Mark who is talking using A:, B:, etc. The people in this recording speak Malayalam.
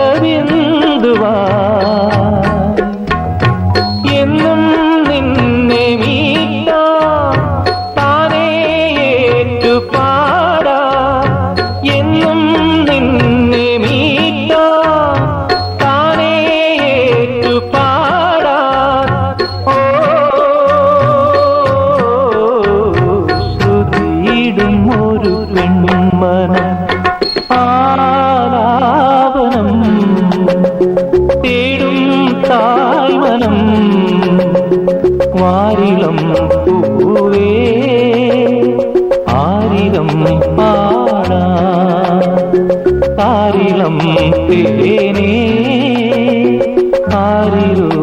A: ഹൃദയസ്വരബിന്ദുവാ എന്നും നിന്നെ മീട്ടാ താനേ ഏറ്റുപാടാ എന്നും നിന്നെ മീട്ടാ താനേ ഏറ്റുപാടാ ഓ ശ്രുതിയിടും ഒരു പെൺമനം ആലാപനം തേടും തായ്മനം വാരിളം പൂവേ ആരിളം പാടാ താരിളം തേനേ ആരിരോ